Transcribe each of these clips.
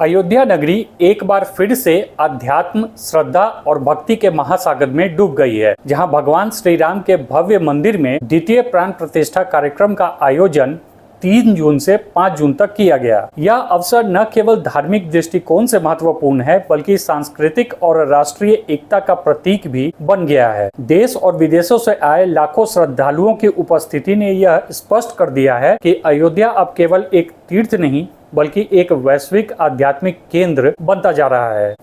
अयोध्या नगरी एक बार फिर से अध्यात्म, श्रद्धा और भक्ति के महासागर में डूब गई है, जहां भगवान श्री राम के भव्य मंदिर में द्वितीय प्राण प्रतिष्ठा कार्यक्रम का आयोजन 3 जून से 5 जून तक किया गया। यह अवसर न केवल धार्मिक दृष्टिकोण से महत्वपूर्ण है, बल्कि सांस्कृतिक और राष्ट्रीय एकता का प्रतीक भी बन गया है। देश और विदेशों से आए लाखों श्रद्धालुओं की उपस्थिति ने यह स्पष्ट कर दिया है कि अयोध्या अब केवल एक तीर्थ नहीं, बल्कि एक वैश्विक आध्यात्मिक केंद्र बनता जा रहा है।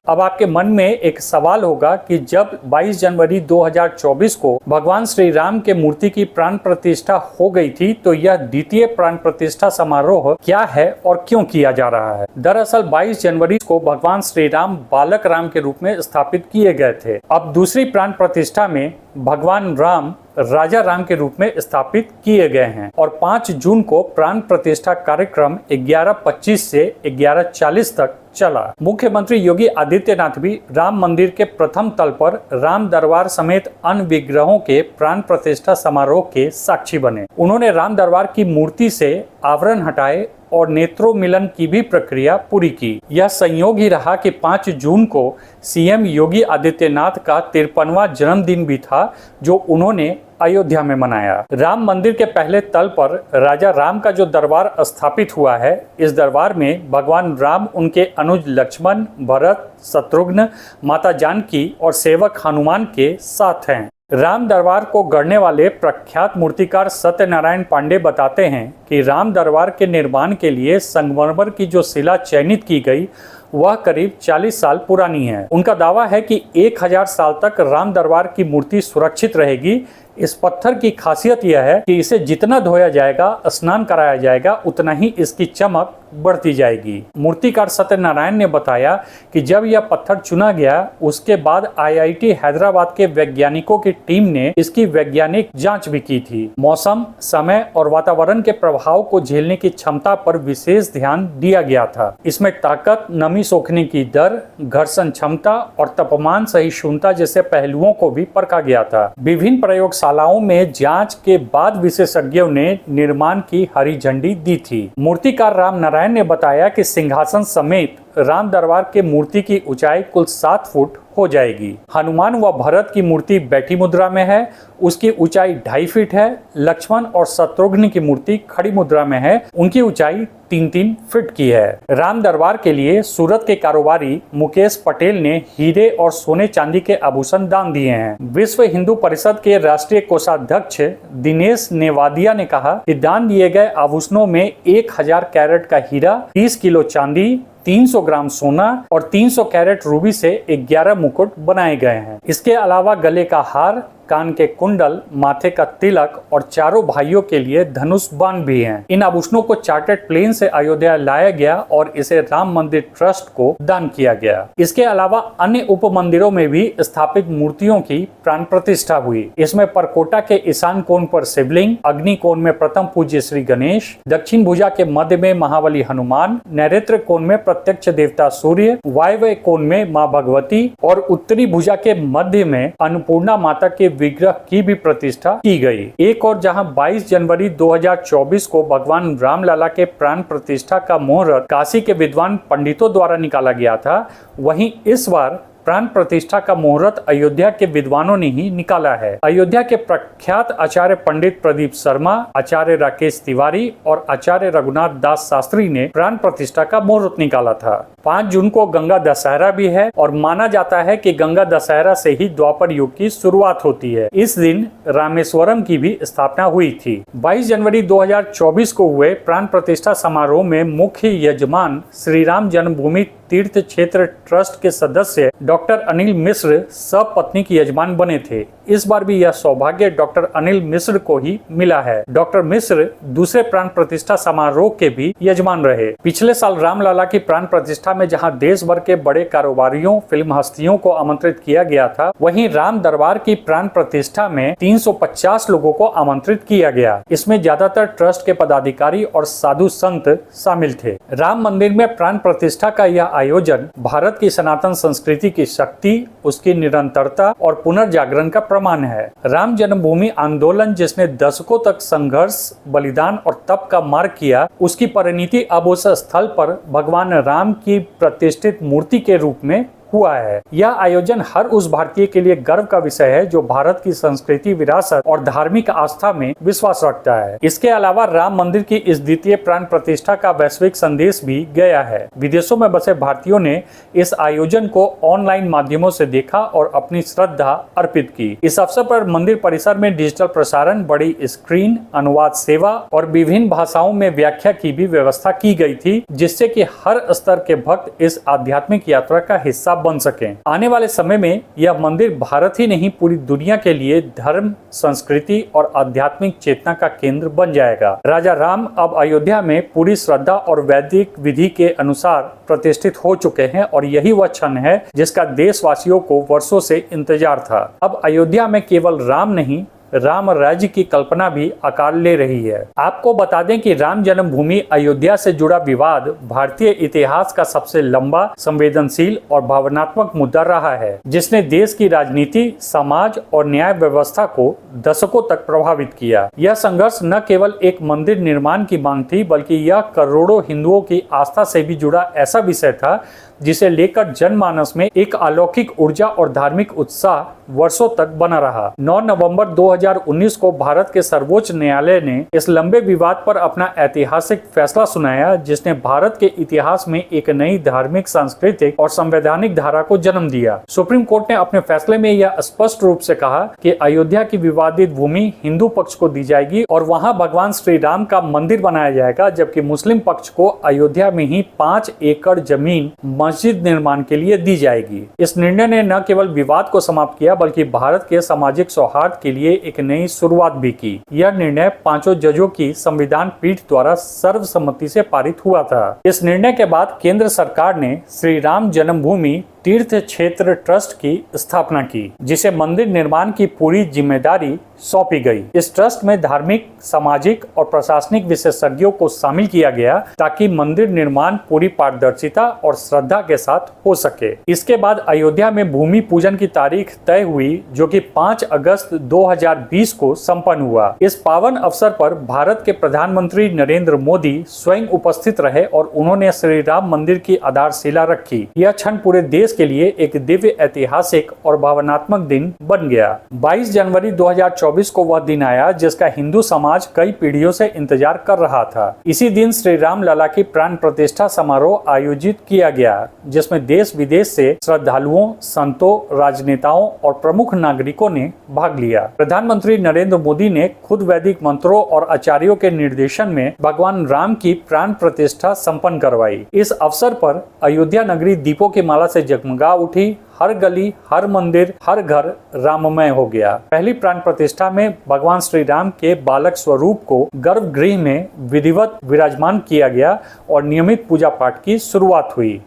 अब आपके मन में एक सवाल होगा कि जब 22 जनवरी 2024 को भगवान श्री राम के मूर्ति की प्राण प्रतिष्ठा हो गई थी, तो यह द्वितीय प्राण प्रतिष्ठा समारोह क्या है और क्यों किया जा रहा है। दरअसल 22 जनवरी को भगवान श्री राम बालक राम के रूप में स्थापित किए गए थे। अब दूसरी प्राण प्रतिष्ठा में भगवान राम राजा राम के रूप में स्थापित किए गए हैं और 5 जून को प्राण प्रतिष्ठा कार्यक्रम 11:25 से 11:40 तक चला। मुख्यमंत्री योगी आदित्यनाथ भी राम मंदिर के प्रथम तल पर राम दरबार समेत अन्य विग्रहों के प्राण प्रतिष्ठा समारोह के साक्षी बने। उन्होंने राम दरबार की मूर्ति से आवरण हटाए और नेत्रों मिलन की भी प्रक्रिया पूरी की। यह संयोग ही रहा कि 5 जून को सीएम योगी आदित्यनाथ का 53वां जन्मदिन भी था, जो उन्होंने अयोध्या में मनाया। राम मंदिर के पहले तल पर राजा राम का जो दरबार स्थापित हुआ है, इस दरबार में भगवान राम उनके अनुज लक्ष्मण, भरत, शत्रुघ्न, माता जानकी और सेवक हनुमान के साथ हैं। राम दरबार को गढ़ने वाले प्रख्यात मूर्तिकार सत्यनारायण पांडे बताते हैं कि राम दरबार के निर्माण के लिए संगमरमर की जो शिला चयनित की गई, वह करीब 40 साल पुरानी है। उनका दावा है कि 1000 साल तक राम दरबार की मूर्ति सुरक्षित रहेगी। इस पत्थर की खासियत यह है कि इसे जितना धोया जाएगा, स्नान कराया जाएगा, उतना ही इसकी चमक बढ़ती जाएगी। मूर्तिकार सत्यनारायण ने बताया कि जब यह पत्थर चुना गया, उसके बाद IIT हैदराबाद के वैज्ञानिकों की टीम ने इसकी वैज्ञानिक जांच भी की थी। मौसम, समय और वातावरण के प्रभाव को झेलने की क्षमता पर विशेष ध्यान दिया गया था। इसमें ताकत, नमी सोखने की दर, घर्षण क्षमता और तापमान सहिष्णुता जैसे पहलुओं को भी परखा गया था। विभिन्न प्रयोगशालाओं में जांच के बाद विशेषज्ञों ने निर्माण की हरी झंडी दी थी। मूर्तिकार राम नारायण ने बताया कि सिंहासन समेत राम दरबार के मूर्ति की ऊंचाई कुल 7 फुट हो जाएगी। हनुमान व भरत की मूर्ति बैठी मुद्रा में है, उसकी ऊंचाई 2.5 फीट है। लक्ष्मण और शत्रुघ्न की मूर्ति खड़ी मुद्रा में है, उनकी ऊंचाई 3-3 फीट की है। राम दरबार के लिए सूरत के कारोबारी मुकेश पटेल ने हीरे और सोने चांदी के आभूषण दान दिए हैं। विश्व हिंदू परिषद के राष्ट्रीय कोषाध्यक्ष दिनेश नेवादिया ने कहा कि दान दिए गए आभूषणों में 1000 कैरेट का हीरा, 30 किलो चांदी, 300 ग्राम सोना और 300 कैरेट रूबी से 11 मुकुट बनाए गए हैं। इसके अलावा गले का हार, कान के कुंडल, माथे का तिलक और चारों भाइयों के लिए धनुष बाण भी हैं। इन आभूषणों को चार्टर्ड प्लेन से अयोध्या लाया गया और इसे राम मंदिर ट्रस्ट को दान किया गया। इसके अलावा अन्य उप मंदिरों में भी स्थापित मूर्तियों की प्राण प्रतिष्ठा हुई। इसमें परकोटा के ईशान कोण पर शिवलिंग, अग्नि कोण में प्रथम पूज्य श्री गणेश, दक्षिण भुजा के मध्य में महाबली हनुमान, नैऋत्य कोण में प्रत्यक्ष देवता सूर्य, वायव्य कोण में माँ भगवती और उत्तरी भुजा के मध्य में अन्नपूर्णा माता के विग्रह की भी प्रतिष्ठा की गई। एक और जहां 22 जनवरी 2024 को भगवान रामलला के प्राण प्रतिष्ठा का मुहूर्त काशी के विद्वान पंडितों द्वारा निकाला गया था, वहीं इस बार प्राण प्रतिष्ठा का मुहूर्त अयोध्या के विद्वानों ने ही निकाला है। अयोध्या के प्रख्यात आचार्य पंडित प्रदीप शर्मा, आचार्य राकेश तिवारी और आचार्य रघुनाथ दास शास्त्री ने प्राण प्रतिष्ठा का मुहूर्त निकाला था। 5 जून को गंगा दशहरा भी है और माना जाता है कि गंगा दशहरा से ही द्वापर युग की शुरुआत होती है। इस दिन रामेश्वरम की भी स्थापना हुई थी। 22 जनवरी 2024 को हुए प्राण प्रतिष्ठा समारोह में मुख्य यजमान श्री राम जन्मभूमि तीर्थ क्षेत्र ट्रस्ट के सदस्य डॉक्टर अनिल मिश्र सपत्नीक यजमान बने थे। इस बार भी यह सौभाग्य डॉक्टर अनिल मिश्र को ही मिला है। डॉक्टर मिश्र दूसरे प्राण प्रतिष्ठा समारोह के भी यजमान रहे। पिछले साल रामलला की प्राण प्रतिष्ठा में जहां देश भर के बड़े कारोबारियों, फिल्म हस्तियों को आमंत्रित किया गया था, वहीं राम दरबार की प्राण प्रतिष्ठा में 350 लोगों को आमंत्रित किया गया। इसमें ज्यादातर ट्रस्ट के पदाधिकारी और साधु संत शामिल थे। राम मंदिर में प्राण प्रतिष्ठा का यह आयोजन भारत की सनातन संस्कृति की शक्ति, उसकी निरंतरता और पुनर्जागरण का प्रमाण है। राम जन्मभूमि आंदोलन, जिसने दशकों तक संघर्ष, बलिदान और तप का मार्ग किया, उसकी परिणति अब उस स्थल पर भगवान राम की प्रतिष्ठित मूर्ति के रूप में हुआ है। यह आयोजन हर उस भारतीय के लिए गर्व का विषय है जो भारत की संस्कृति, विरासत और धार्मिक आस्था में विश्वास रखता है। इसके अलावा राम मंदिर की इस द्वितीय प्राण प्रतिष्ठा का वैश्विक संदेश भी गया है। विदेशों में बसे भारतीयों ने इस आयोजन को ऑनलाइन माध्यमों से देखा और अपनी श्रद्धा अर्पित की। इस अवसर पर मंदिर परिसर में डिजिटल प्रसारण, बड़ी स्क्रीन, अनुवाद सेवा और विभिन्न भाषाओं में व्याख्या की भी व्यवस्था की गई थी, जिससे कि हर स्तर के भक्त इस आध्यात्मिक यात्रा का हिस्सा बन सके। आने वाले समय में यह मंदिर भारत ही नहीं, पूरी दुनिया के लिए धर्म, संस्कृति और आध्यात्मिक चेतना का केंद्र बन जाएगा। राजा राम अब अयोध्या में पूरी श्रद्धा और वैदिक विधि के अनुसार प्रतिष्ठित हो चुके हैं और यही वह क्षण है जिसका देशवासियों को वर्षों से इंतजार था। अब अयोध्या में केवल राम नहीं, राम राज्य की कल्पना भी आकार ले रही है। आपको बता दें कि राम जन्मभूमि अयोध्या से जुड़ा विवाद भारतीय इतिहास का सबसे लंबा, संवेदनशील और भावनात्मक मुद्दा रहा है, जिसने देश की राजनीति, समाज और न्याय व्यवस्था को दशकों तक प्रभावित किया। यह संघर्ष न केवल एक मंदिर निर्माण की मांग थी, बल्कि यह करोड़ों हिंदुओं की आस्था से भी जुड़ा ऐसा विषय था जिसे लेकर जनमानस में एक अलौकिक ऊर्जा और धार्मिक उत्साह वर्षों तक बना रहा। 9 नवंबर 2019 को भारत के सर्वोच्च न्यायालय ने इस लंबे विवाद पर अपना ऐतिहासिक फैसला सुनाया, जिसने भारत के इतिहास में एक नई धार्मिक, सांस्कृतिक और संवैधानिक धारा को जन्म दिया। सुप्रीम कोर्ट ने अपने फैसले में यह स्पष्ट रूप से कहा कि अयोध्या की विवादित भूमि हिंदू पक्ष को दी जाएगी और वहां भगवान श्री राम का मंदिर बनाया जाएगा, जबकि मुस्लिम पक्ष को अयोध्या में ही 5 एकड़ जमीन मस्जिद निर्माण के लिए दी जाएगी। इस निर्णय ने न केवल विवाद को समाप्त किया, बल्कि भारत के सामाजिक सौहार्द के लिए एक नई शुरुआत भी की। यह निर्णय 5 जजों की संविधान पीठ द्वारा सर्वसम्मति से पारित हुआ था। इस निर्णय के बाद केंद्र सरकार ने श्री राम जन्मभूमि तीर्थ क्षेत्र ट्रस्ट की स्थापना की, जिसे मंदिर निर्माण की पूरी जिम्मेदारी सौंपी गई। इस ट्रस्ट में धार्मिक, सामाजिक और प्रशासनिक विशेषज्ञों को शामिल किया गया ताकि मंदिर निर्माण पूरी पारदर्शिता और श्रद्धा के साथ हो सके। इसके बाद अयोध्या में भूमि पूजन की तारीख तय हुई, जो कि 5 अगस्त 2020 को संपन्न हुआ। इस पावन अवसर पर भारत के प्रधानमंत्री नरेंद्र मोदी स्वयं उपस्थित रहे और उन्होंने श्री राम मंदिर की आधारशिला रखी। यह क्षण पूरे देश के लिए एक दिव्य, ऐतिहासिक और भावनात्मक दिन बन गया। 22 जनवरी 2024 को वह दिन आया जिसका हिंदू समाज कई पीढ़ियों से इंतजार कर रहा था। इसी दिन श्री राम लला की प्राण प्रतिष्ठा समारोह आयोजित किया गया, जिसमें देश विदेश से श्रद्धालुओं, संतों, राजनेताओं और प्रमुख नागरिकों ने भाग लिया। प्रधानमंत्री नरेंद्र मोदी ने खुद वैदिक मंत्रों और आचार्यों के निर्देशन में भगवान राम की प्राण प्रतिष्ठा संपन्न करवाई। इस अवसर पर अयोध्या नगरी दीपों की माला से जगमगा उठी। हर गली, हर मंदिर, हर घर राममय हो गया। पहली प्राण प्रतिष्ठा में भगवान श्री राम के बालक स्वरूप को गर्भगृह में विधिवत विराजमान किया गया और नियमित पूजा पाठ की शुरुआत हुई।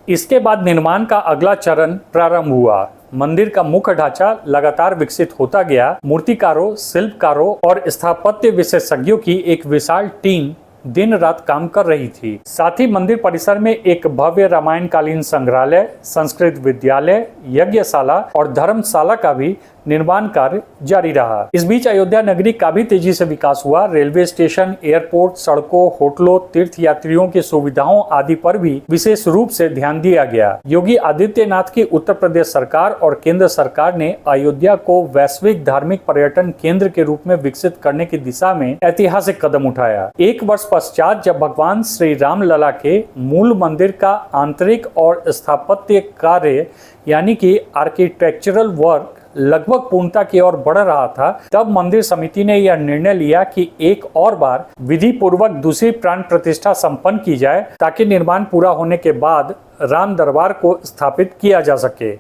इसके बाद निर्माण का अगला चरण प्रारंभ हुआ। मंदिर का मुख्य ढांचा लगातार विकसित होता गया। मूर्तिकारों, शिल्पकारों और स्थापत्य विशेषज्ञों की एक विशाल टीम दिन रात काम कर रही थी। साथ ही मंदिर परिसर में एक भव्य रामायण कालीन संग्रहालय, संस्कृत विद्यालय, यज्ञशाला और धर्मशाला का भी निर्माण कार्य जारी रहा। इस बीच अयोध्या नगरी का भी तेजी से विकास हुआ। रेलवे स्टेशन, एयरपोर्ट, सड़कों, होटलों, तीर्थ यात्रियों की सुविधाओं आदि पर भी विशेष रूप से ध्यान दिया गया। योगी आदित्यनाथ की उत्तर प्रदेश सरकार और केंद्र सरकार ने अयोध्या को वैश्विक धार्मिक पर्यटन केंद्र के रूप में विकसित करने की दिशा में ऐतिहासिक कदम उठाया। एक वर्ष पश्चात जब भगवान श्री राम लला के मूल मंदिर का आंतरिक और स्थापत्य कार्य यानी कि आर्किटेक्चरल वर्क लगभग पूर्णता की ओर बढ़ रहा था, तब मंदिर समिति ने यह निर्णय लिया कि एक और बार विधि पूर्वक दूसरी प्राण प्रतिष्ठा संपन्न की जाए, ताकि निर्माण पूरा होने के बाद राम दरबार को स्थापित किया जा सके।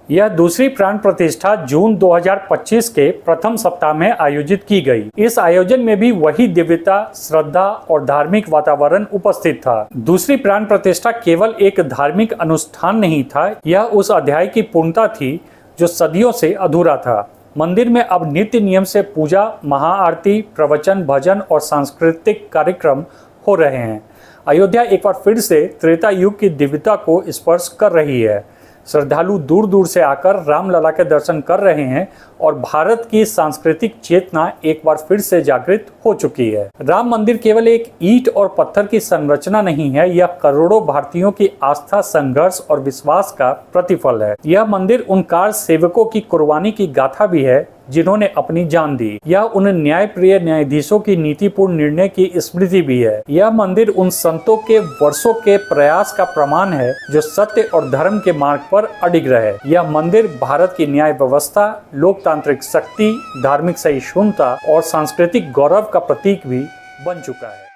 यह दूसरी प्राण प्रतिष्ठा जून 2025 के प्रथम सप्ताह में आयोजित की गई। इस आयोजन में भी वही दिव्यता, श्रद्धा और धार्मिक वातावरण उपस्थित था। दूसरी प्राण प्रतिष्ठा केवल एक धार्मिक अनुष्ठान नहीं था, यह उस अध्याय की पूर्णता थी जो सदियों से अधूरा था। मंदिर में अब नित्य नियम से पूजा, महाआरती, प्रवचन, भजन और सांस्कृतिक कार्यक्रम हो रहे हैं। अयोध्या एक बार फिर से त्रेता युग की दिव्यता को स्पर्श कर रही है। श्रद्धालु दूर दूर से आकर रामलला के दर्शन कर रहे हैं और भारत की सांस्कृतिक चेतना एक बार फिर से जागृत हो चुकी है। राम मंदिर केवल एक ईंट और पत्थर की संरचना नहीं है, यह करोड़ों भारतीयों की आस्था, संघर्ष और विश्वास का प्रतिफल है। यह मंदिर उन कार सेवकों की कुर्बानी की गाथा भी है जिन्होंने अपनी जान दी। यह उन न्यायप्रिय न्यायाधीशों की नीतिपूर्ण निर्णय की स्मृति भी है। यह मंदिर उन संतों के वर्षों के प्रयास का प्रमाण है जो सत्य और धर्म के मार्ग पर अडिग रहे। यह मंदिर भारत की न्याय व्यवस्था, लोकतांत्रिक शक्ति, धार्मिक सहिष्णुता और सांस्कृतिक गौरव का प्रतीक भी बन चुका है।